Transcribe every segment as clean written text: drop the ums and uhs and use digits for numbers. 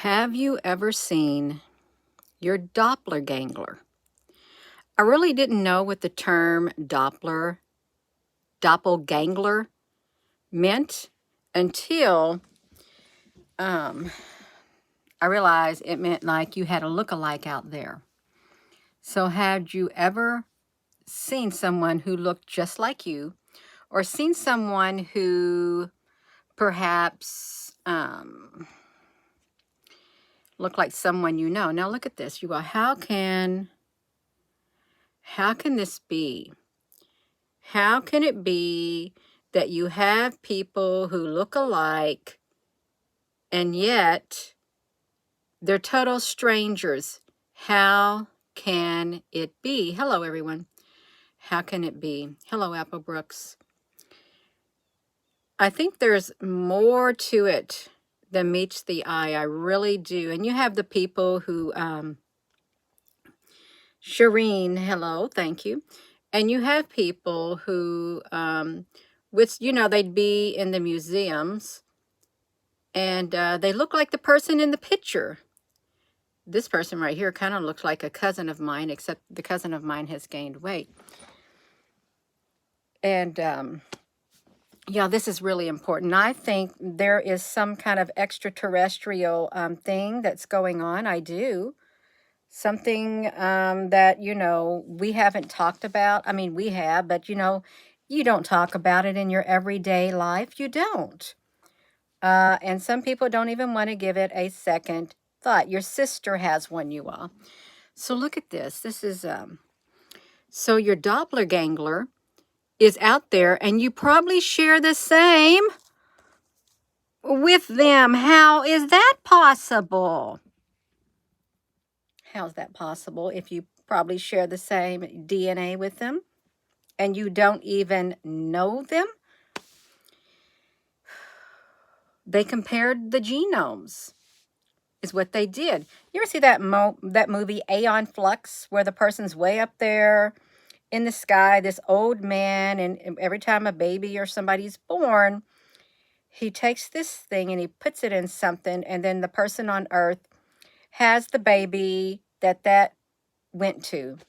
Have you ever seen your Doppelgänger? I really didn't know what the term Doppelgänger meant until I realized it meant like you had a look-alike out there. So had you ever seen someone who looked just like you, or seen someone who perhaps looked like someone you know? Now look at this. You go, how can this be? How can it be that you have people who look alike and yet they're total strangers? How can it be? Hello, everyone. How can it be? Hello, Apple Brooks. I think there's more to it than meets the eye. I really do. And you have the people who, Shireen, hello, thank you. And you have people who, they'd be in the museums and they look like the person in the picture. This person right here kind of looks like a cousin of mine, except the cousin of mine has gained weight. And yeah, this is really important. I think there is some kind of extraterrestrial thing that's going on. I do. Something that, we haven't talked about. I mean, we have, but, you don't talk about it in your everyday life. You don't. And some people don't even want to give it a second thought. Your sister has one, you all. So look at this. This is, so your Doppelgänger is out there and you probably share the same with them. How is that possible? How's that possible if you probably share the same DNA with them and you don't even know them? They compared the genomes, is what they did. You ever see that movie Aeon Flux, where the person's way up there in the sky, this old man, and every time a baby or somebody's born, he takes this thing and he puts it in something, and then the person on Earth has the baby that went to.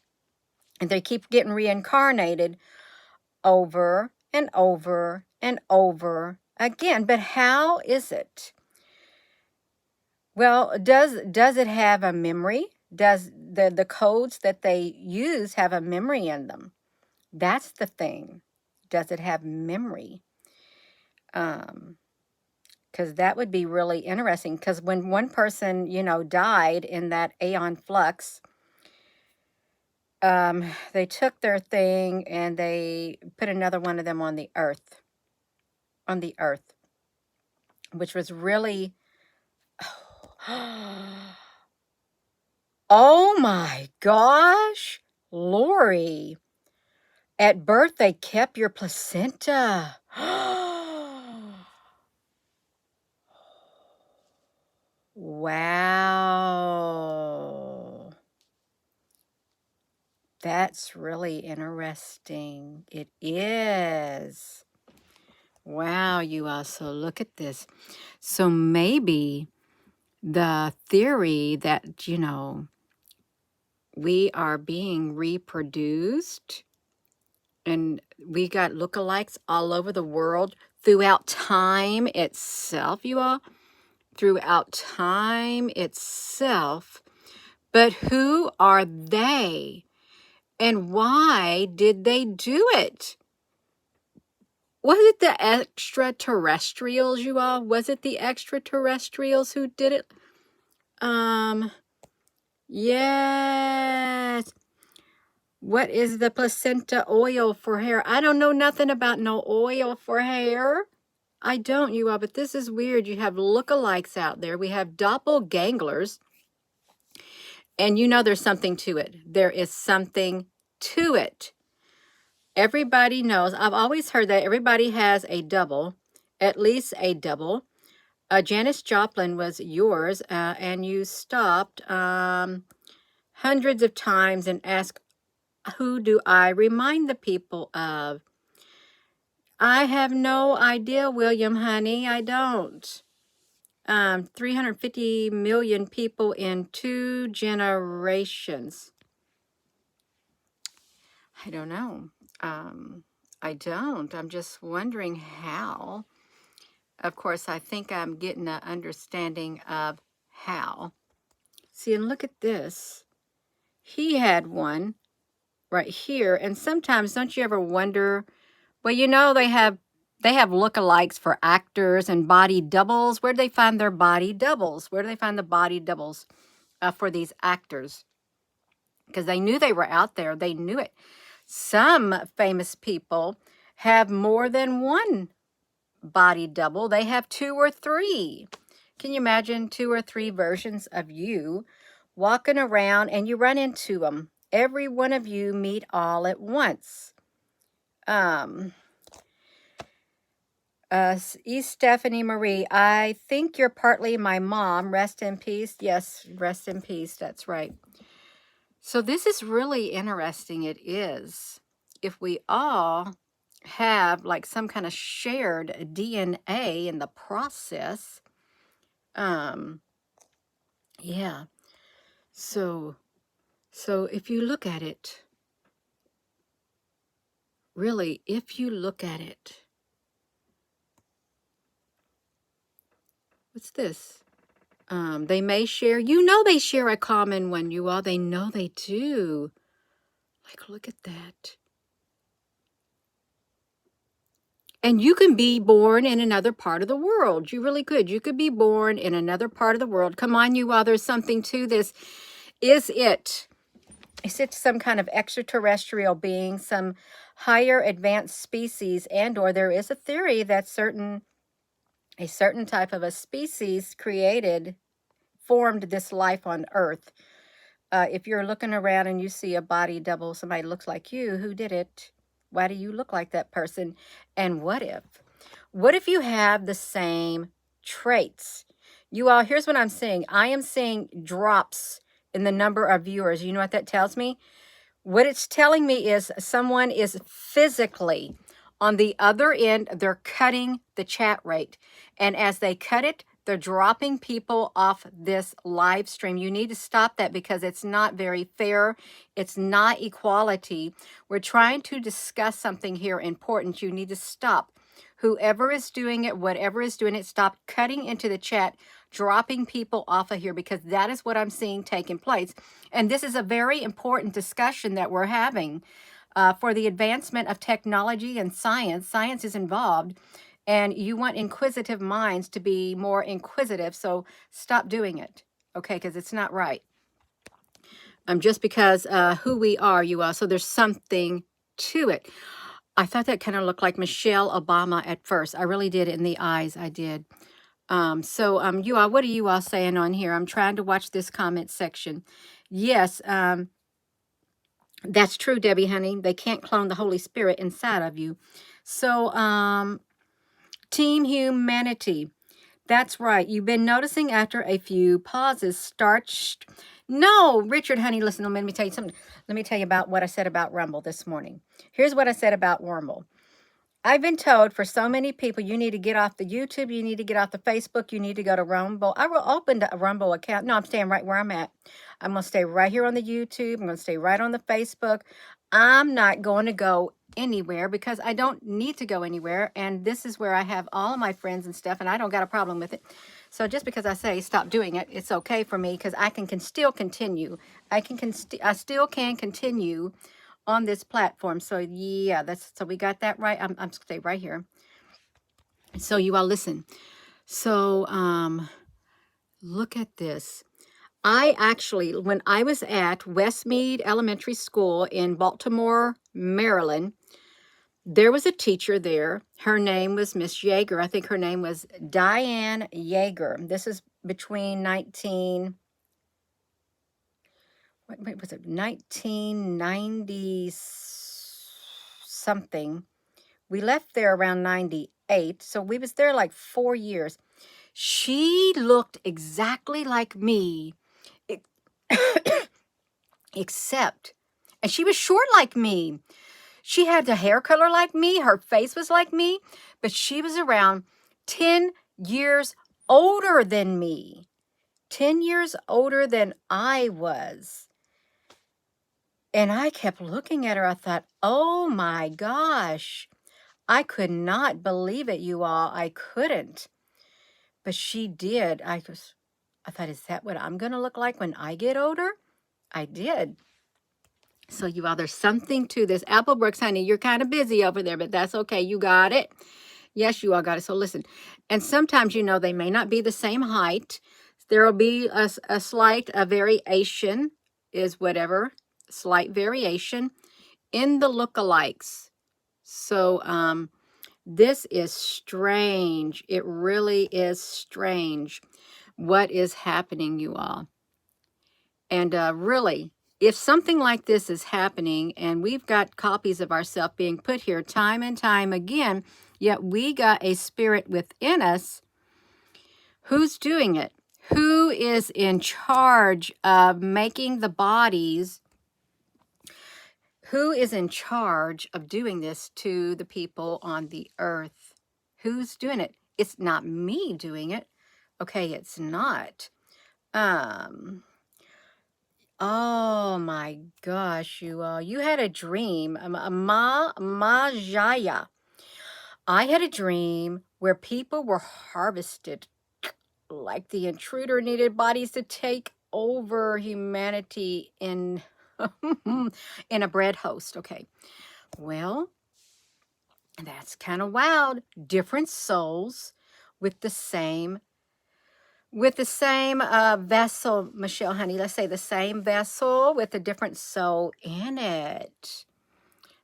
And they keep getting reincarnated over and over and over again. But how is it? Well, does it have a memory? Does the codes that they use have a memory in them? That's the thing. Does it have memory? Because that would be really interesting. Because when one person, died in that Aeon Flux, they took their thing and they put another one of them on the earth. Which was really... Oh my gosh, Lori. At birth, they kept your placenta. Wow. That's really interesting. It is. Wow, you also look at this. So maybe the theory that, we are being reproduced and we got lookalikes all over the world throughout time itself, you all, throughout time itself. But who are they and why did they do it? Was it the extraterrestrials, you all? Was it the extraterrestrials who did it? Yes. What is the placenta oil for hair? I don't know nothing about no oil for hair. I don't, you all, but this is weird. You have lookalikes out there. We have doppelgangers. And there's something to it. There is something to it. Everybody knows. I've always heard that everybody has a double, at least a double. Janis Joplin was yours, and you stopped hundreds of times and asked, who do I remind the people of? I have no idea, William, honey. I don't. 350 million people in 2 generations. I don't know. I don't. I'm just wondering how. Of course, I think I'm getting an understanding of how. See, and look at this. He had one right here. And sometimes, don't you ever wonder, well, you know, they have lookalikes for actors and body doubles. Where do they find their body doubles? Where do they find the body doubles for these actors? Because they knew they were out there. They knew it. Some famous people have more than one body double. They have 2 or 3. Can you imagine 2 or 3 versions of you walking around and you run into them? Every one of you meet all at once. Stephanie Marie, I think you're partly my mom. Rest in peace. Yes, rest in peace. That's right. So this is really interesting. It is. If we all have like some kind of shared DNA in the process, yeah. So if you look at it, really, if you look at it, what's this? They may share, they share a common one, you all. They know they do. Like, look at that. And you can be born in another part of the world. You really could. You could be born in another part of the world. Come on, you all. There's something to this. Is it some kind of extraterrestrial being, some higher advanced species, and or there is a theory that a certain type of a species formed this life on Earth. If you're looking around and you see a body double, somebody looks like you, who did it? Why do you look like that person? And what if you have the same traits? You all, here's what I'm seeing. I am seeing drops in the number of viewers. You know what that tells me? What it's telling me is someone is physically on the other end. They're cutting the chat rate. And as they cut it, they're dropping people off this live stream. You need to stop that because it's not very fair. It's not equality. We're trying to discuss something here important. You need to stop. Whoever is doing it, whatever is doing it, stop cutting into the chat, dropping people off of here, because that is what I'm seeing taking place. And this is a very important discussion that we're having for the advancement of technology and science. Science is involved. And you want inquisitive minds to be more inquisitive, so stop doing it, okay? Because it's not right. Just because who we are, you are. So there's something to it. I thought that kind of looked like Michelle Obama at first. I really did in the eyes. I did. You all, what are you all saying on here? I'm trying to watch this comment section. Yes, that's true, Debbie, honey. They can't clone the Holy Spirit inside of you. So, Team Humanity. That's right. You've been noticing after a few pauses, starched. No, Richard, honey, listen, let me tell you something. Let me tell you about what I said about Rumble this morning. Here's what I said about Rumble. I've been told for so many people, you need to get off the YouTube, you need to get off the Facebook, you need to go to Rumble. I will open a Rumble account. No, I'm staying right where I'm at. I'm going to stay right here on the YouTube. I'm going to stay right on the Facebook. I'm not going to go anywhere because I don't need to go anywhere. And this is where I have all of my friends and stuff, and I don't got a problem with it. So just because I say stop doing it, it's okay for me because I can still continue. I still can continue on this platform. So yeah, so we got that right. I'm stay right here. So you all listen. So look at this. I actually, when I was at Westmead Elementary School in Baltimore, Maryland, there was a teacher there. Her name was Miss Yeager. I think her name was Diane Yeager. This is between 1990 something. We left there around 98, so we was there like 4 years. She looked exactly like me, except, and she was short like me. She had the hair color like me. Her face was like me, but she was around 10 years older than me, 10 years older than I was. And I kept looking at her. I thought, oh my gosh, I could not believe it, you all. I couldn't. But she did. I thought, is that what I'm going to look like when I get older? I did. So you all, there's something to this. Applebrooks, honey, you're kind of busy over there, but that's okay. You got it. Yes, you all got it. So listen, and sometimes, you know, they may not be the same height. There will be a slight variation, is whatever, slight variation in the lookalikes. So this is strange. It really is strange what is happening, you all. And really, if something like this is happening and we've got copies of ourselves being put here time and time again, yet we got a spirit within us, who's doing it? Who is in charge of making the bodies? Who is in charge of doing this to the people on the earth? Who's doing it? It's not me doing it. Okay, it's not. Oh my gosh, you all. You had a dream. Majaya. I had a dream where people were harvested, like the intruder needed bodies to take over humanity in in a bread host. Okay. Well, that's kind of wild. Different souls with the same vessel, Michelle, honey. Let's say the same vessel with a different soul in it.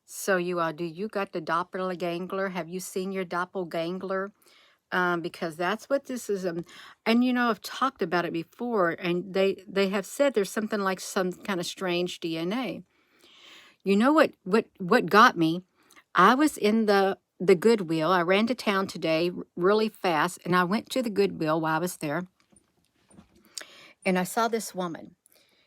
So you all, do you got the doppelganger? Have you seen your doppelganger? Because that's what this is. And you know, I've talked about it before, and they have said there's something like some kind of strange DNA. You know what got me? I was in the Goodwill. I ran to town today really fast, and I went to the Goodwill while I was there, and I saw this woman.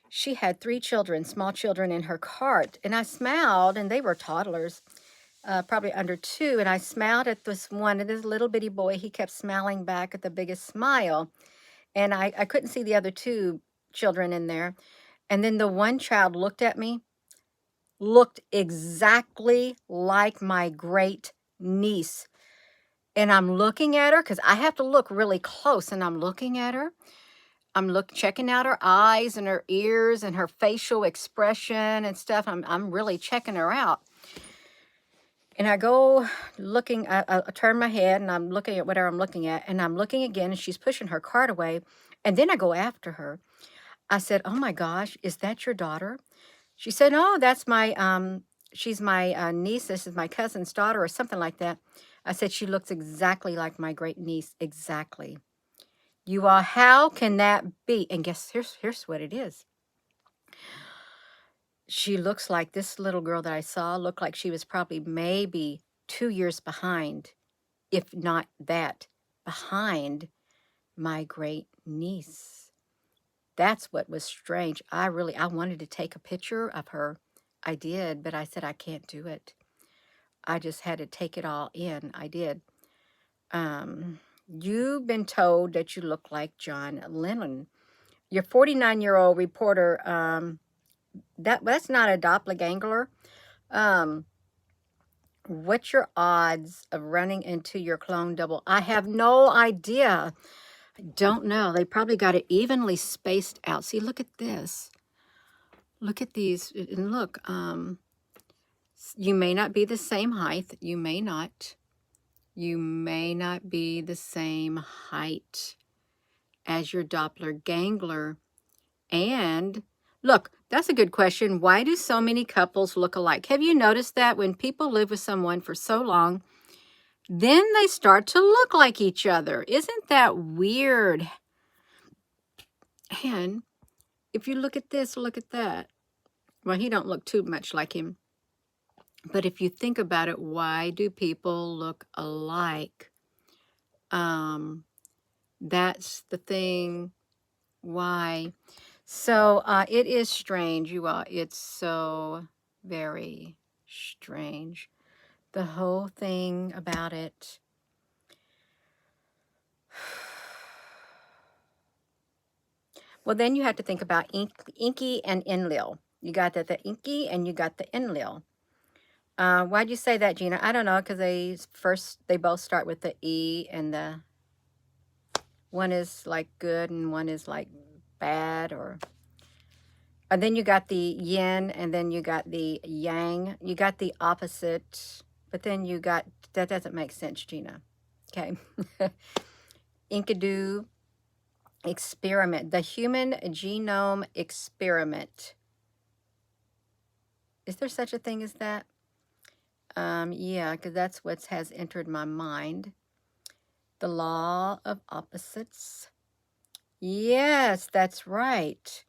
She had 3 children, small children, in her cart, and I smiled, and they were toddlers, probably under 2, and I smiled at this one, and this little bitty boy, he kept smiling back at the biggest smile, and I couldn't see the other 2 children in there, and then the one child looked at me, looked exactly like my great niece, and I'm looking at her, because I have to look really close, and I'm looking at her, checking out her eyes and her ears and her facial expression and stuff. I'm really checking her out. And I go looking, I turn my head and I'm looking at whatever I'm looking at, and I'm looking again, and she's pushing her cart away. And then I go after her. I said, oh my gosh, is that your daughter? She said, no, that's she's my niece. This is my cousin's daughter, or something like that. I said, she looks exactly like my great niece. Exactly. You all, how can that be? And guess, here's what it is. She looks like, this little girl that I saw looked like she was probably maybe 2 years behind, if not that, behind my great niece. That's what was strange. I wanted to take a picture of her. I did, but I said, I can't do it. I just had to take it all in. I did. You've been told that you look like John Lennon. Your 49-year-old reporter, that's not a doppelganger. What's your odds of running into your clone double? I have no idea. I don't know. They probably got it evenly spaced out. See, look at this. Look at these. And look, you may not be the same height. You may not. You may not be the same height as your doppelganger. And look, that's a good question. Why do so many couples look alike? Have you noticed that when people live with someone for so long, then they start to look like each other? Isn't that weird? And if you look at this, look at that. Well, he don't look too much like him. But if you think about it, why do people look alike? That's the thing. Why? So it is strange, you all. It's so very strange. The whole thing about it. Well, then you have to think about inky and enlil. You got the inky and you got the enlil. Why'd you say that, Gina? I don't know, because they both start with the E, and the one is like good and one is like bad, or and then you got the yin, and then you got the yang. You got the opposite, but then you got, that doesn't make sense, Gina. Okay. Enkidu experiment, the human genome experiment. Is there such a thing as that? Yeah, because that's what has entered my mind. The law of opposites. Yes, that's right.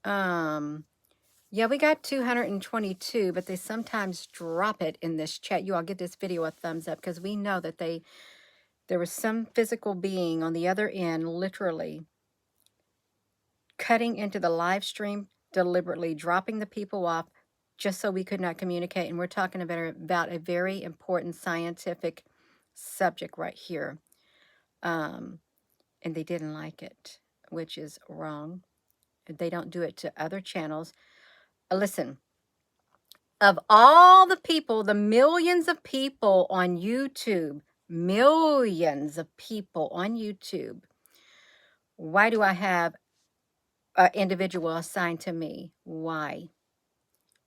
Yeah, we got 222, but they sometimes drop it in this chat. You all give this video a thumbs up, because we know that there was some physical being on the other end, literally cutting into the live stream, deliberately dropping the people off just so we could not communicate. And we're talking about a very important scientific subject right here. And they didn't like it, which is wrong. They don't do it to other channels. Listen, of all the people, the millions of people on YouTube, millions of people on YouTube, why do I have an individual assigned to me? Why?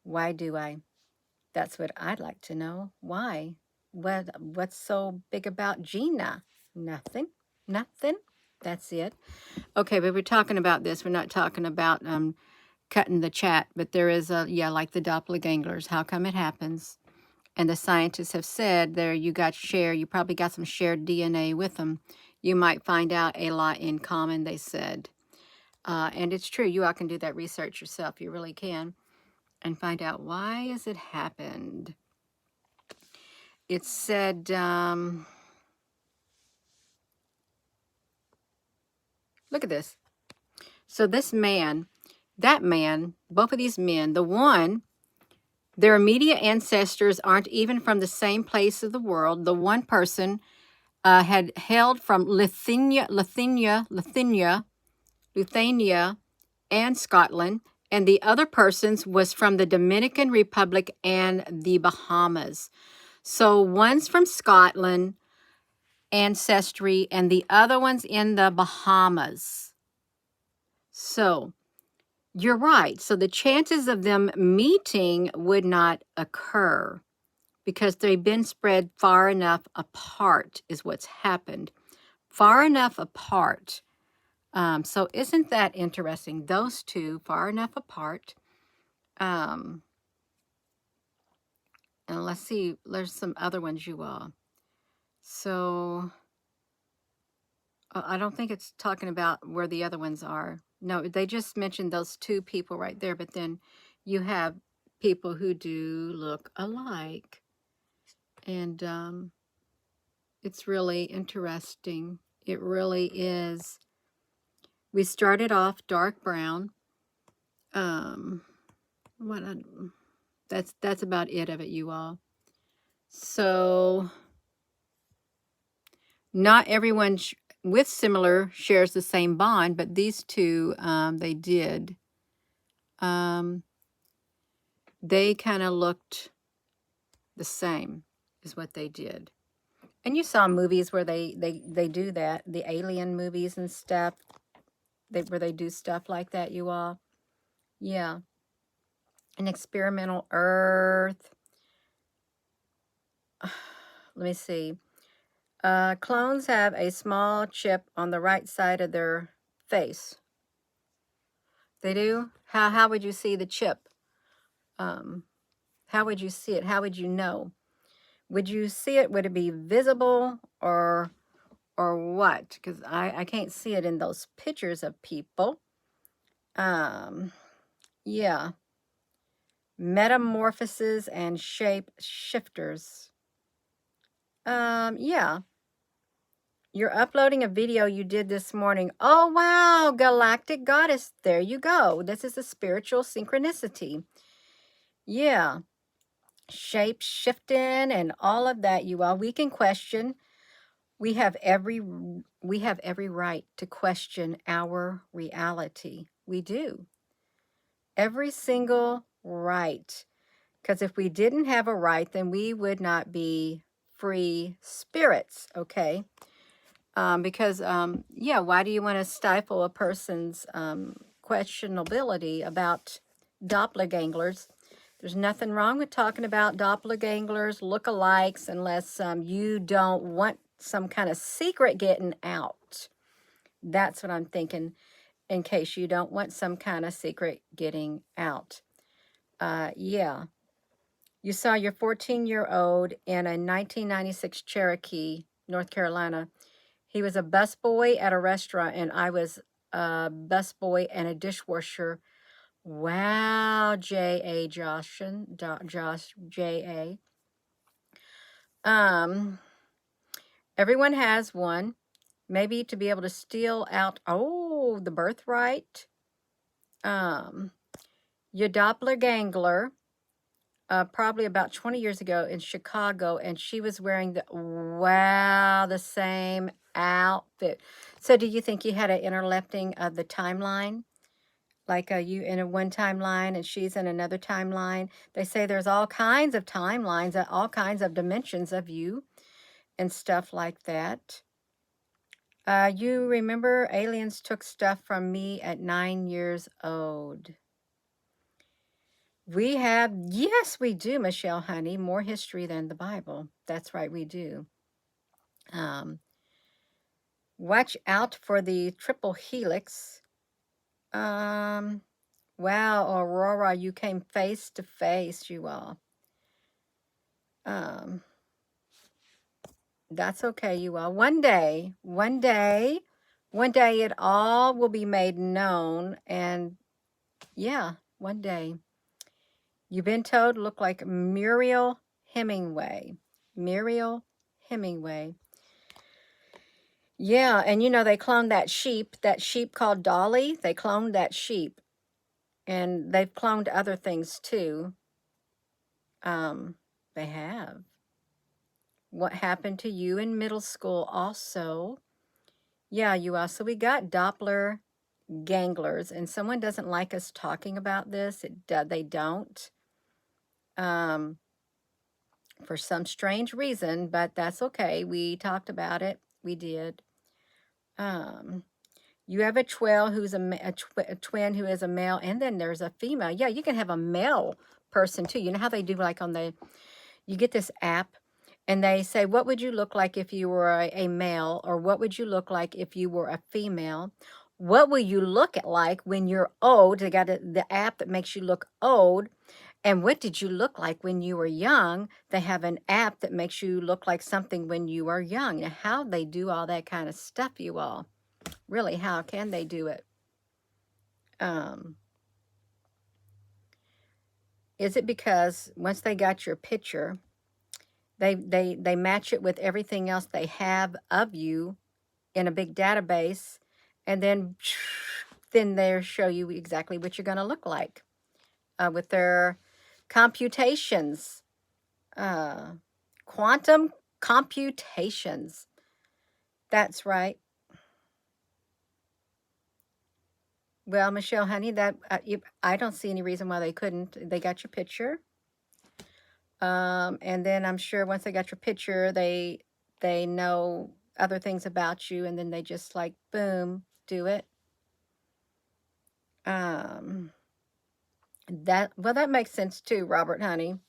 Why do I? That's what I'd like to know. Why? What's so big about Gina? Nothing. Nothing. That's it. Okay, but we're talking about this. We're not talking about cutting the chat, but there is yeah, like the doppelgangers. How come it happens? And the scientists have said there you probably got some shared DNA with them. You might find out a lot in common, they said. And it's true. You all can do that research yourself. You really can. And find out why has it happened. It said, look at this. So this man, that man, both of these men, the one, their immediate ancestors aren't even from the same place of the world. The one person had hailed from Lithuania, and Scotland, and the other person's was from the Dominican Republic and the Bahamas. So one's from Scotland, ancestry, and the other one's in the Bahamas. So you're right. So the chances of them meeting would not occur because they've been spread far enough apart is what's happened. Far enough apart. So isn't that interesting? Those two far enough apart. And let's see, there's some other ones you all. So I don't think it's talking about where the other ones are. No, they just mentioned those two people right there, but then you have people who do look alike. And it's really interesting. It really is. We started off dark brown. That's about it of it, you all. So not everyone with similar shares the same bond, but these two, they did. They kind of looked the same is what they did. And you saw movies where they do that, the alien movies and stuff, where they do stuff like that, you all. Yeah. An experimental Earth. Let me see. Clones have a small chip on the right side of their face. They do? How would you see the chip? How would you see it? How would you know? Would you see it? Would it be visible or what? Because I can't see it in those pictures of people. Yeah. Metamorphoses and shape shifters. Yeah. You're uploading a video you did this morning. Oh, wow. Galactic Goddess. There you go. This is a spiritual synchronicity. Yeah. Shape shifting and all of that, you all. We can question We have every right to question our reality. We do. Every single right. Because if we didn't have a right, then we would not be free spirits, okay? Yeah, why do you want to stifle a person's questionability about doppelgangers? There's nothing wrong with talking about doppelgangers, lookalikes, unless you don't want some kind of secret getting out. That's what I'm thinking, in case you don't want some kind of secret getting out. Yeah. You saw your 14-year-old in a 1996 Cherokee, North Carolina. He was a busboy at a restaurant, and I was a busboy and a dishwasher. Wow, J.A. Josh, J.A. Everyone has one. Maybe to be able to steal out, the birthright. Your doppelganger, probably about 20 years ago in Chicago, and she was wearing the same outfit. So do you think you had an interlepting of the timeline? Like you in a one timeline and she's in another timeline. They say there's all kinds of timelines, all kinds of dimensions of you and stuff like that. You remember aliens took stuff from me at 9 years old. We have, yes, we do, Michelle Honey, more history than the Bible. That's right, we do. Watch out for the triple helix. Wow, Aurora, you came face to face, you all. That's okay, you all. One day, it all will be made known. And yeah, one day. You've been told to look like Muriel Hemingway. Muriel Hemingway. Yeah, and you know, they cloned that sheep called Dolly. They cloned that sheep. And they've cloned other things too. They have. What happened to you in middle school also? Yeah, you are. So we got Doppler ganglers, and someone doesn't like us talking about this. They don't. For some strange reason, but that's okay. We talked about it. We did. You have a twin who's a twin who is a male, and then there's a female. Yeah, you can have a male person too. You know how they do, like you get this app and they say, what would you look like if you were a male, or what would you look like if you were a female? What will you look at like when you're old? They got the app that makes you look old. And what did you look like when you were young? They have an app that makes you look like something when you are young. Now, how they do all that kind of stuff, you all? Really, how can they do it? Is it because once they got your picture, they match it with everything else they have of you in a big database, and then they show you exactly what you're going to look like with their computations, quantum computations. That's right. Well, Michelle, honey, that I don't see any reason why they couldn't. They got your picture, and then I'm sure once they got your picture, they know other things about you, and then they just like boom, do it. That makes sense too, Robert, honey.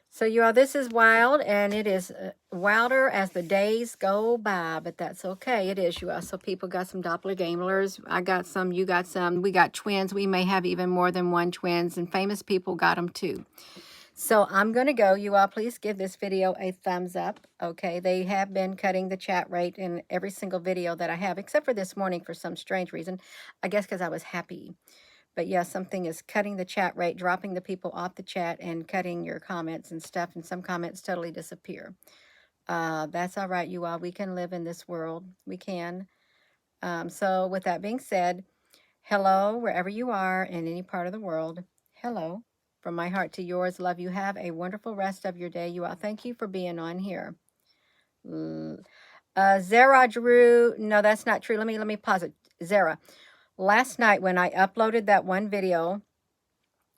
So you all, this is wild, and it is wilder as the days go by, but that's okay. It is, you all. So people got some doppelgangers. I got some, you got some. We got twins. We may have even more than one twins, and famous people got them too. So I'm going to go. You all, please give this video a thumbs up, okay? They have been cutting the chat rate in every single video that I have, except for this morning for some strange reason. I guess because I was happy. But yeah, something is cutting the chat rate, dropping the people off the chat, and cutting your comments and stuff. And some comments totally disappear. That's all right, you all. We can live in this world. We can. So with that being said, hello, wherever you are in any part of the world. Hello. From my heart to yours, love you. Have a wonderful rest of your day, you all. Thank you for being on here. Zara Drew, no, that's not true. Let me pause it. Zara, last night when I uploaded that one video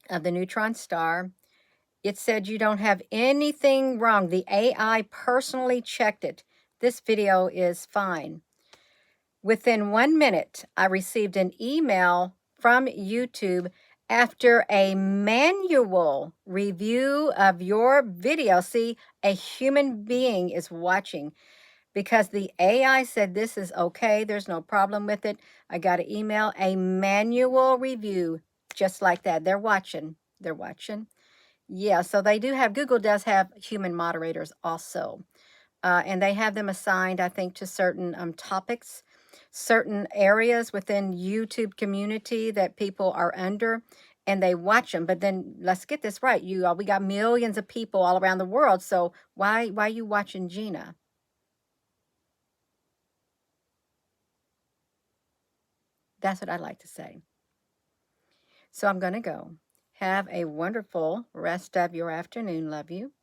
of the neutron star, it said you don't have anything wrong. The AI personally checked it. This video is fine. Within 1 minute, I received an email from YouTube after a manual review of your video. See, a human being is watching because the AI said this is okay. There's no problem with it. I got an email, a manual review, just like that. They're watching. They're watching. Yeah, so they do have, Google does have human moderators also. And they have them assigned, I think, to certain topics, certain areas within YouTube community that people are under, and they watch them. But then let's get this right, you all. We got millions of people all around the world. So why are you watching Gina? That's what I'd like to say. So I'm going to go. Have a wonderful rest of your afternoon. Love you.